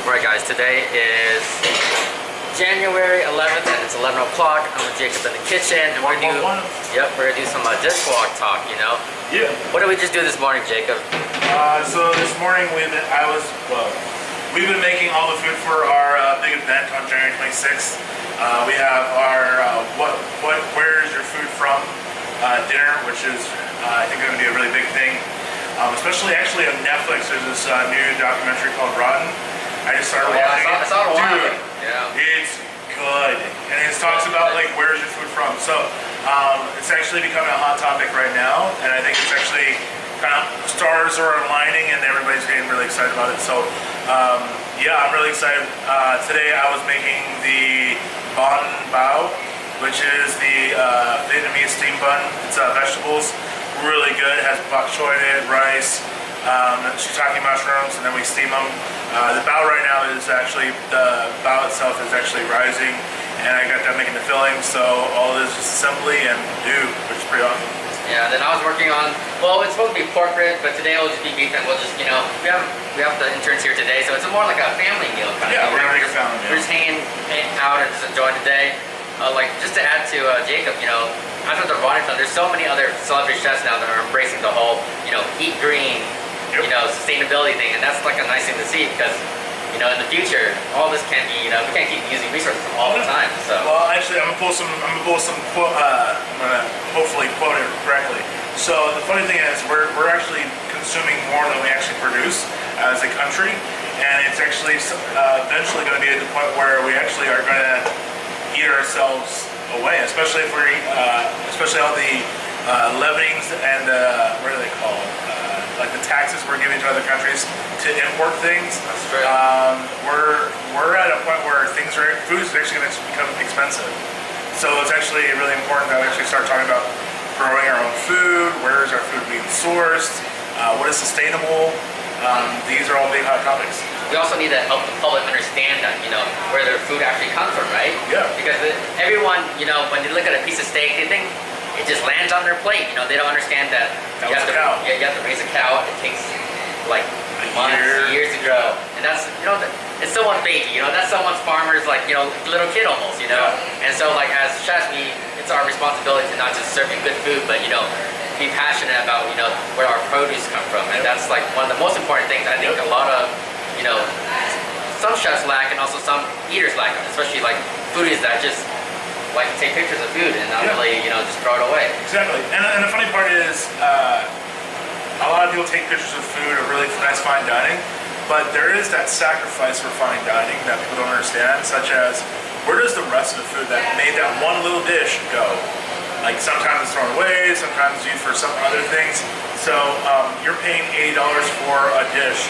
Alright guys, today is January 11th and it's 11 o'clock. I'm with Jacob in the kitchen and we're gonna do some dishwalk talk, you know? Yeah. What did we just do this morning, Jacob? So this morning we've been making all the food for our big event on January 26th. We have our where is your food from dinner, which is I think going to be a really big thing. Especially actually on Netflix, there's this new documentary called Rotten. I just started watching it. I saw it a while ago. Dude, Yeah. it's good. And it talks about like where's your food from. So it's actually becoming a hot topic right now, and I think it's actually kind of stars are aligning and everybody's getting really excited about it. So yeah, I'm really excited. Today I was making the banh bao, which is the Vietnamese steam bun. It's vegetables, really good. It has bok choy in it, rice, shiitake mushrooms, and then we steam them. The bao right now is actually, the bao itself is actually rising, and I got done making the filling, so all this is assembly and which is pretty awesome. Yeah, then I was working on, well, it's supposed to be pork rib, but today it'll just be beef, and we'll just, you know, we have the interns here today, so it's more like a family meal kind of thing. Yeah, we're gonna make a family meal. We're just hanging out and just enjoying the day. Like, just to add to Jacob, you know, after the RotternCon, there's so many other celebrity chefs now that are embracing the whole, you know, eat green, you know, sustainability thing, and that's like a nice thing to see because, you know, in the future, all this can't be, you know, we can't keep using resources all the time. So. Well, actually, I'm gonna pull some quote. I'm gonna hopefully quote it correctly. So the funny thing is, we're actually consuming more than we actually produce as a country, and it's actually eventually going to be at the point where we actually are going to eat ourselves away, especially if we're especially all the leavenings and what are they called? Like the taxes we're giving to other countries to import things. That's true. We're at a point where food is actually going to become expensive. So it's actually really important that we actually start talking about growing our own food. Where is our food being sourced? What is sustainable? These are all big hot topics. We also need to help the public understand that, you know, where their food actually comes from, right? Yeah. Because everyone, you know, when they look at a piece of steak, they think it just lands on their plate. You know, they don't understand that you have to raise a cow. It takes like months, years to grow, and that's, you know, it's someone's baby. You know, that's someone's farmer's, like, you know, little kid almost. You know, and so like as chefs, it's our responsibility to not just serve you good food, but, you know, be passionate about, you know, where our produce come from, and that's like one of the most important things I think a lot of, you know, some chefs lack, and also some eaters lack, especially like foodies that just like to take pictures of food and not really, you know, just throw it away. Exactly. And the funny part is, a lot of people take pictures of food or really nice fine dining, but there is that sacrifice for fine dining that people don't understand, such as where does the rest of the food that made that one little dish go? Like sometimes it's thrown away, sometimes used for some other things. So you're paying $80 for a dish,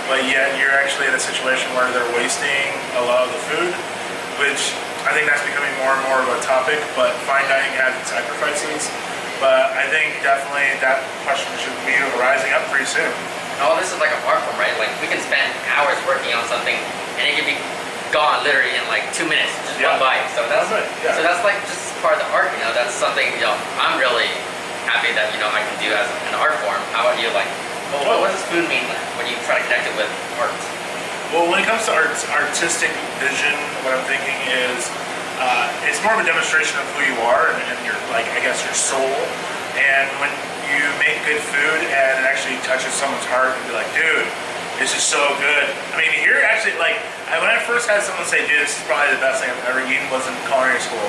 but yet you're actually in a situation where they're wasting a lot of the food, which I think that's becoming more and more of a topic, but fine dining has its sacrifices. But I think definitely that question should be rising up pretty soon. Oh, this is like an art form, right? Like we can spend hours working on something and it can be gone literally in like 2 minutes, just one bite. So that's so that's like just part of the art, you know. That's something, you know, I'm really happy that, you know, I can do as an art form. How about you? Like, well, what does food mean when you try to connect it with art? Well, when it comes to artistic vision, what I'm thinking is it's more of a demonstration of who you are and your, like, I guess, your soul. And when you make good food and it actually touches someone's heart and be like, dude, this is so good. I mean, you're actually like, when I first had someone say, dude, this is probably the best thing I've ever eaten, was in culinary school.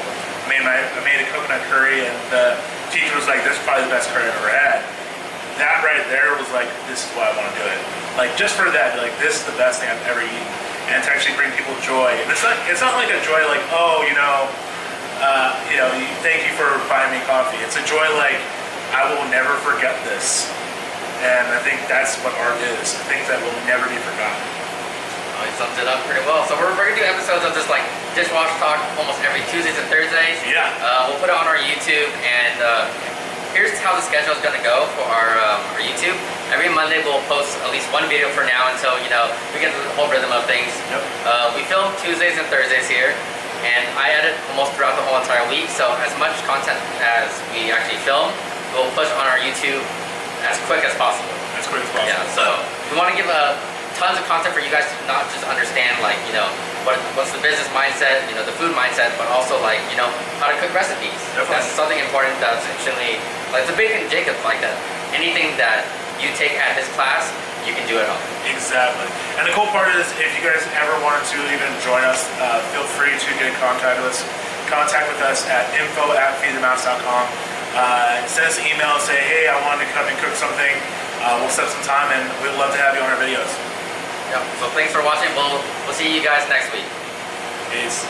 I made a coconut curry and the teacher was like, this is probably the best curry I've ever had. That right there was like, this is why I want to do it. Like, just for that, like, this is the best thing I've ever eaten. And to actually bring people joy. And it's not like a joy like, oh, thank you for buying me coffee. It's a joy like, I will never forget this. And I think that's what art is, things that will never be forgotten. Oh, you summed it up pretty well. So we're going to do episodes of this like dishwasher talk almost every Tuesdays and Thursdays. Yeah. We'll put it on our YouTube, and here's how the schedule is going to go for our YouTube. Every Monday we'll post at least one video for now until, you know, we get the whole rhythm of things. Yep. We film Tuesdays and Thursdays here, and I edit almost throughout the whole entire week, so as much content as we actually film, we'll push on our YouTube as quick as possible. As quick as possible. Yeah, so we want to give a tons of content for you guys to not just understand like, you know, what's the business mindset, you know, the food mindset, but also like, you know, how to cook recipes. Definitely. That's something important that's actually, like the big thing Jacob, like that anything that you take at his class, you can do at home. Exactly. And the cool part is, if you guys ever wanted to even join us, feel free to get in contact with us. Contact with us at info@feedthemouse.com. Send us an email and say, hey, I wanted to come and cook something. We'll set some time, and we'd love to have you on our videos. Yeah. So thanks for watching. We'll see you guys next week. Peace.